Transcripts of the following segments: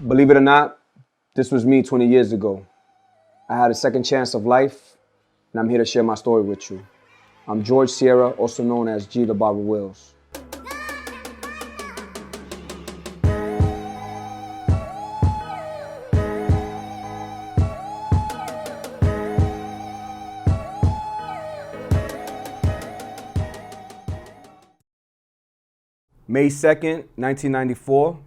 Believe it or not, this was me 20 years ago. I had a second chance of life, and I'm here to share my story with you. I'm George Sierra, also known as G the Barber Wills. May 2nd, 1994,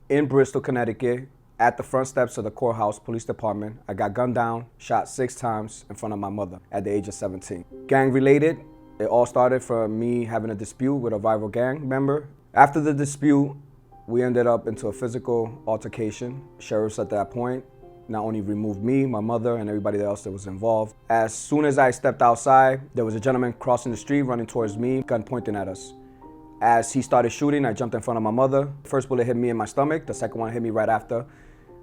in Bristol, Connecticut, at the front steps of the courthouse police department, I got gunned down, shot 6 times in front of my mother at the age of 17. Gang related, it all started from me having a dispute with a rival gang member. After the dispute, we ended up into a physical altercation. Sheriffs at that point not only removed me, my mother, and everybody else that was involved. As soon as I stepped outside, there was a gentleman crossing the street running towards me, gun pointing at us. As he started shooting, I jumped in front of my mother. First bullet hit me in my stomach, the second one hit me right after.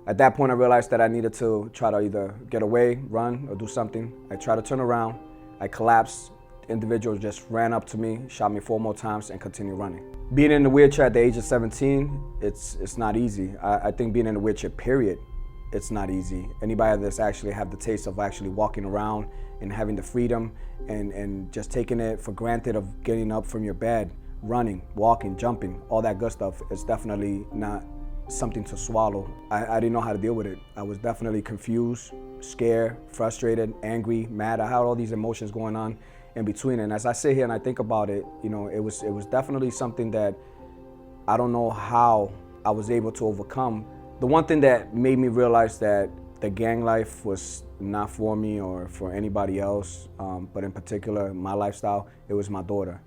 At that point, I realized that I needed to try to either get away, run, or do something. I tried to turn around, I collapsed. The individual just ran up to me, shot me 4 more times, and continued running. Being in the wheelchair at the age of 17, it's not easy. I think being in the wheelchair, period, it's not easy. Anybody that's actually have the taste of actually walking around and having the freedom and just taking it for granted of getting up from your bed, running, walking, jumping, all that good stuff, is definitely not something to swallow. I didn't know how to deal with it. I was definitely confused, scared, frustrated, angry, mad. I had all these emotions going on in between. And as I sit here and I think about it, you know, it was definitely something that I don't know how I was able to overcome. The one thing that made me realize that the gang life was not for me or for anybody else, but in particular, my lifestyle, it was my daughter.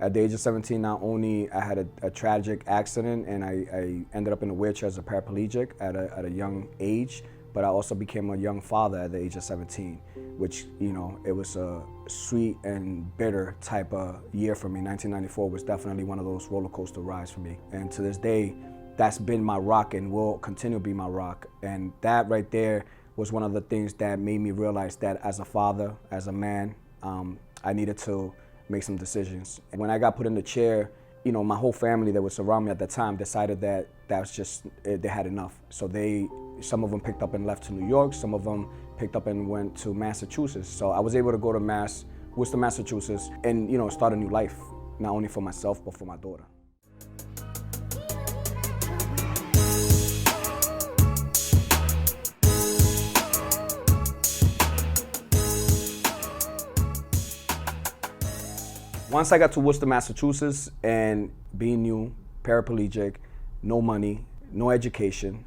At the age of 17, not only I had a tragic accident and I ended up in a wheelchair as a paraplegic at a young age, but I also became a young father at the age of 17, which, you know, it was a sweet and bitter type of year for me. 1994 was definitely one of those roller coaster rides for me. And to this day, that's been my rock and will continue to be my rock. And that right there was one of the things that made me realize that as a father, as a man, I needed to make some decisions. And when I got put in the chair, you know, my whole family that was around me at that time decided that was just, they had enough. So some of them picked up and left to New York, some of them picked up and went to Massachusetts. So I was able to go to Worcester, Massachusetts, and, you know, start a new life, not only for myself, but for my daughter. Once I got to Worcester, Massachusetts, and being new, paraplegic, no money, no education,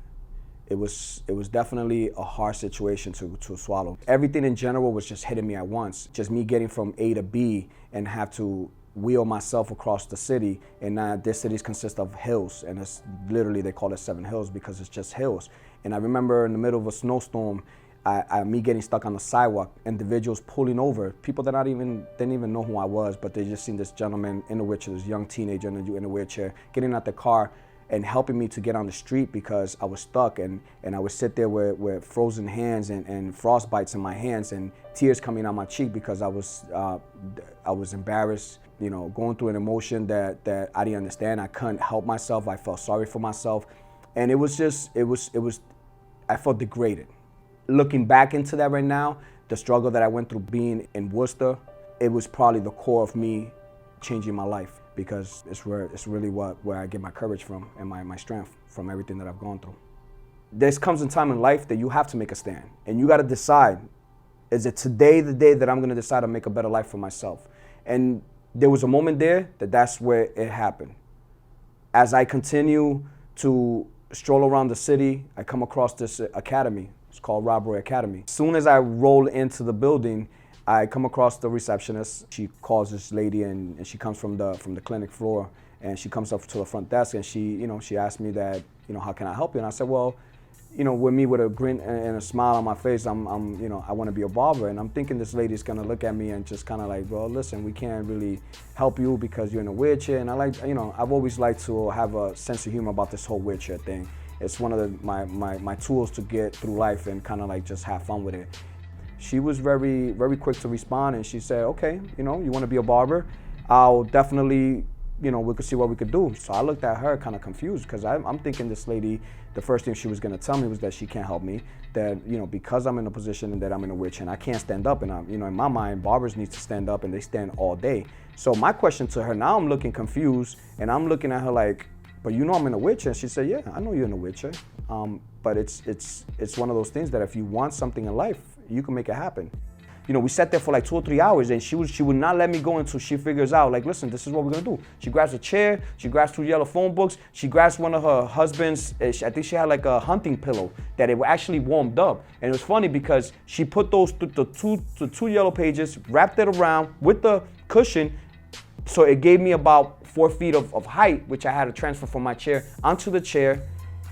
it was definitely a hard situation to swallow. Everything in general was just hitting me at once. Just me getting from A to B and have to wheel myself across the city. And this city consists of hills, and it's literally, they call it 7 hills because it's just hills. And I remember in the middle of a snowstorm, me getting stuck on the sidewalk, individuals pulling over, people that didn't even know who I was, but they just seen this gentleman in a wheelchair, this young teenager in a wheelchair, getting out the car and helping me to get on the street because I was stuck, and I would sit there with frozen hands and frost bites in my hands and tears coming out my cheek because I was embarrassed, you know, going through an emotion that I didn't understand. I couldn't help myself. I felt sorry for myself, and I felt degraded. Looking back into that right now, the struggle that I went through being in Worcester, it was probably the core of me changing my life, because it's really where I get my courage from and my strength from everything that I've gone through. There comes a time in life that you have to make a stand, and you got to decide, is it today the day that I'm going to decide to make a better life for myself? And there was a moment there that's where it happened. As I continue to stroll around the city, I come across this academy. It's called Robbery Academy. As soon as I roll into the building, I come across the receptionist. She calls this lady, and she comes from the clinic floor, and she comes up to the front desk, and she asked me that, you know, how can I help you? And I said, well, you know, with me with a grin and a smile on my face, I want to be a barber. And I'm thinking this lady's gonna look at me and just kind of like, well, listen, we can't really help you because you're in a wheelchair. And I've always liked to have a sense of humor about this whole wheelchair thing. It's one of my tools to get through life and kind of like just have fun with it. She was very, very quick to respond, and she said, okay, you know, you want to be a barber? I'll definitely we could see what we could do. So I looked at her kind of confused because I'm thinking this lady, the first thing she was going to tell me was that she can't help me, that, because I'm in a position and that I'm in a wheelchair and I can't stand up. And in my mind, barbers need to stand up and they stand all day. So my question to her, now I'm looking confused and I'm looking at her like, but I'm in a wheelchair. And she said, yeah, I know you're in a wheelchair. But it's one of those things that if you want something in life, you can make it happen. We sat there for like 2 or 3 hours and she would not let me go until she figures out, like, listen, this is what we're gonna do. She grabs a chair, she grabs 2 yellow phone books, she grabs one of her husband's, I think she had like a hunting pillow that it actually warmed up. And it was funny because she put those the two yellow pages, wrapped it around with the cushion, so it gave me about 4 feet of height, which I had to transfer from my chair onto the chair.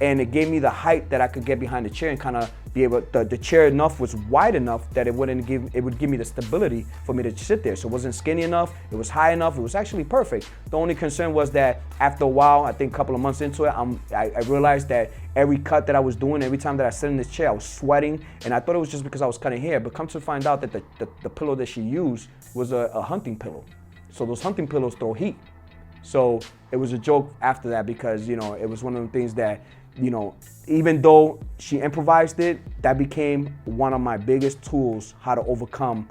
And it gave me the height that I could get behind the chair and kind of be able, the chair enough was wide enough that it would give me the stability for me to sit there. So it wasn't skinny enough, it was high enough, it was actually perfect. The only concern was that after a while, I think a couple of months into it, I realized that every cut that I was doing, every time that I sat in this chair, I was sweating. And I thought it was just because I was cutting hair, but come to find out that the pillow that she used was a hunting pillow. So those hunting pillows throw heat. So it was a joke after that because, it was one of the things that, even though she improvised it, that became one of my biggest tools how to overcome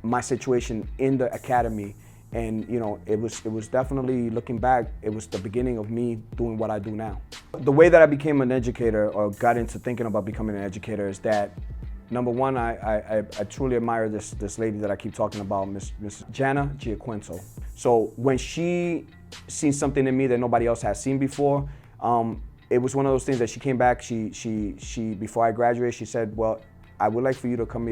my situation in the academy. And, it was definitely, looking back, it was the beginning of me doing what I do now. The way that I became an educator or got into thinking about becoming an educator is that, number one, I truly admire this lady that I keep talking about, Miss Jana Giaquinto. So when she seen something in me that nobody else has seen before, it was one of those things that she came back, she before I graduated, she said, well, I would like for you to come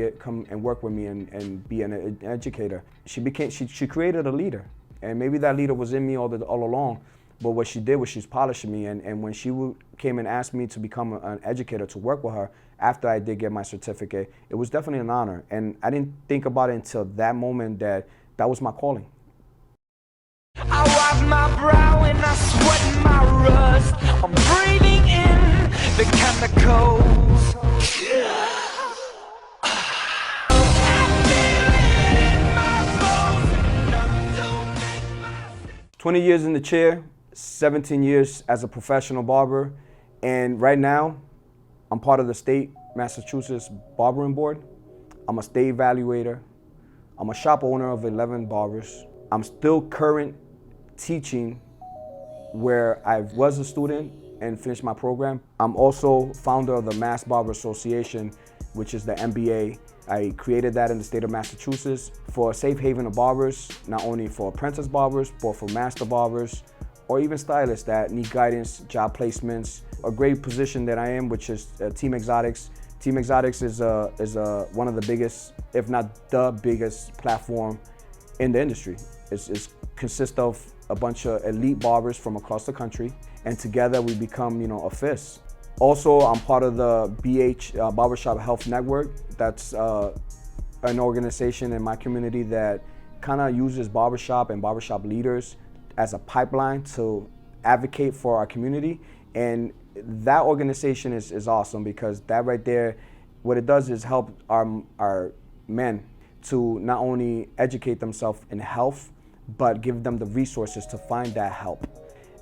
and work with me and be an educator. She created a leader, and maybe that leader was in me all along, but what she did was she's polishing me, and when she came and asked me to become an educator, to work with her, after I did get my certificate, it was definitely an honor, and I didn't think about it until that moment that was my calling. I wipe my brow and I sweat my rust. I'm breathing in the chemicals. 20 years in the chair, 17 years as a professional barber, and right now, I'm part of the state Massachusetts Barbering Board. I'm a state evaluator. I'm a shop owner of 11 barbers. I'm still current teaching where I was a student and finished my program. I'm also founder of the Mass Barber Association, which is the MBA. I created that in the state of Massachusetts for a safe haven of barbers, not only for apprentice barbers, but for master barbers, or even stylists that need guidance, job placements. A great position that I am, which is Team Exotics. Team Exotics is one of the biggest, if not the biggest platform in the industry. It consists of a bunch of elite barbers from across the country, and together we become, a fist. Also, I'm part of the BH Barbershop Health Network. That's an organization in my community that kind of uses barbershop and barbershop leaders as a pipeline to advocate for our community. And that organization is awesome because that right there, what it does is help our men to not only educate themselves in health, but give them the resources to find that help.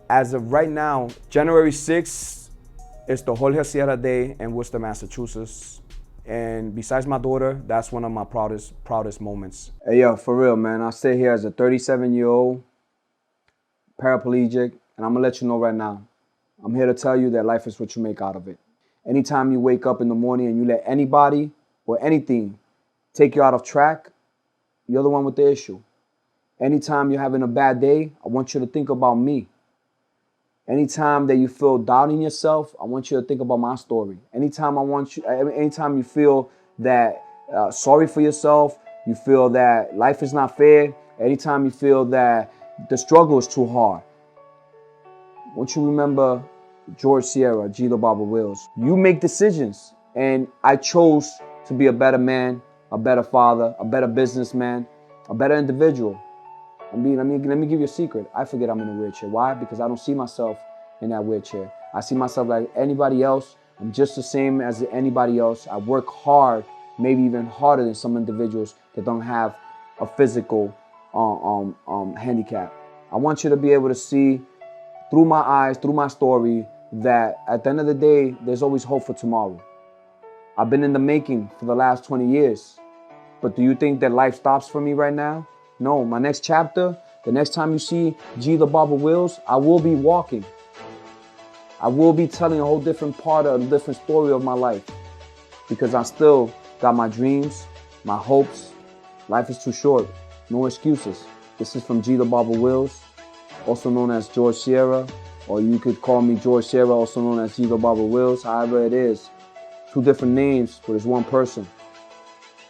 As of right now, January 6th is the Jorge Sierra Day in Worcester, Massachusetts. And besides my daughter, that's one of my proudest moments. Hey, yo, for real, man. I sit here as a 37-year-old paraplegic, and I'm gonna let you know right now, I'm here to tell you that life is what you make out of it. Anytime you wake up in the morning and you let anybody or anything take you out of track, you're the one with the issue. Anytime you're having a bad day, I want you to think about me. Anytime that you feel doubt in yourself, I want you to think about my story. Anytime you feel that sorry for yourself, you feel that life is not fair, anytime you feel that the struggle is too hard, I want you to remember George Sierra, Gilo Barber Wills. You make decisions, and I chose to be a better man, a better father, a better businessman, a better individual. Let me give you a secret. I forget I'm in a wheelchair. Why? Because I don't see myself in that wheelchair. I see myself like anybody else. I'm just the same as anybody else. I work hard, maybe even harder than some individuals that don't have a physical handicap. I want you to be able to see through my eyes, through my story, that at the end of the day, there's always hope for tomorrow. I've been in the making for the last 20 years. But do you think that life stops for me right now? No, my next chapter, the next time you see G the Barber Wills, I will be walking. I will be telling a whole different part of a different story of my life. Because I still got my dreams, my hopes. Life is too short. No excuses. This is from G the Barber Wills, also known as George Sierra, or you could call me George Sierra, also known as G the Barber Wills, however it is. Two different names, but it's one person.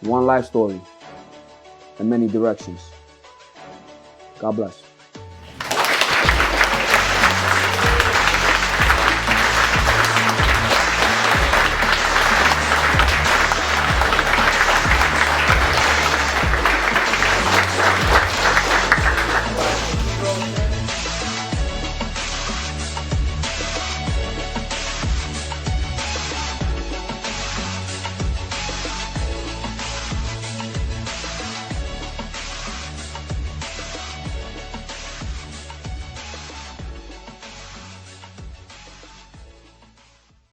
One life story in many directions. God bless.